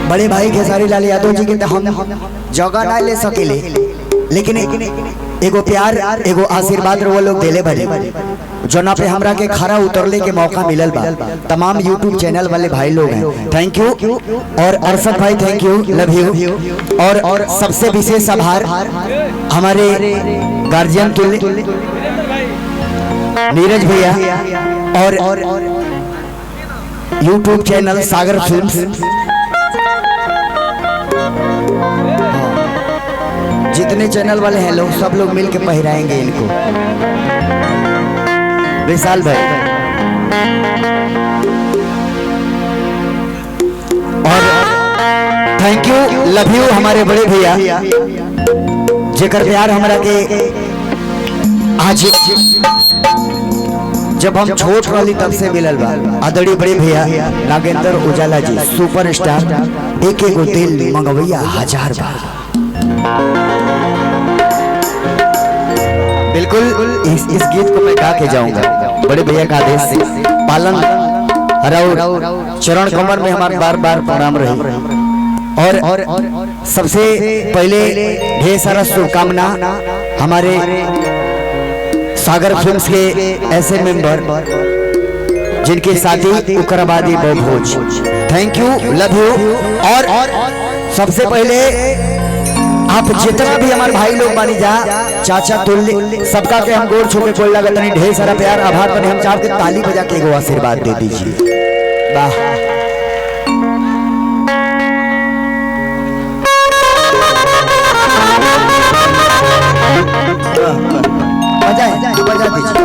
बड़े भाई खेसारी लाल यादव जी के हम जगह ना ले सकेले, लेकिन एगो प्यार एगो आशीर्वाद वो लोग देले भले जोना पे हमरा के खरा उतरले के मौका मिलल बा। तमाम यूट्यूब चैनल वाले भाई लोग हैं, थैंक यू। और अरशद भाई थैंक यू, लव यू। और सबसे विशेष आभार हमारे गार्जियन तुल्य नीरज भैया और यूट्यूब चैनल सागर फिल्म्स, जितने चैनल वाले हैं लोग सब लोग मिलके पहराएंगे इनको। विशाल भाई और थैंक यू, लव यू हमारे बड़े भैया जेकर प्यार हमरा के आज जब हम छोट रही तब से मिलल बा। आदरणीय बड़े भैया नागेंद्र उजाला जी सुपरस्टार, एक एक दिल मंगवैया हजार बार। बिल्कुल इस गीत को मैं गा के जाऊंगा बड़े भैया का आदेश से। पालन राव चरण कमर में हमारे बार बार प्रणाम रहे। और सबसे पहले ढेर सारा शुभकामना हमारे सागर फिल्म्स के ऐसे मेंबर जिनके साथी उकराबादी भोज, थैंक यू, लव यू। और सबसे पहले आप जितना भी हमारे भाई लोग मानी जा चाचा तुल्य सबका के हम गोर छू के कोई लगत नहीं, ढेर सारा प्यार आभार बने हम चाह के ताली बजा के एगो आशीर्वाद दे दीजिए। वाह बजा दीजिए।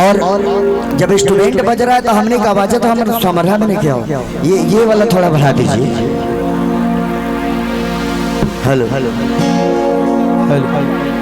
और जब स्टूडेंट बज रहा है तो हमने का आवाज तो हम समझा में नहीं क्या हो, ये वाला थोड़ा बढ़ा दीजिए। Hello hello hello.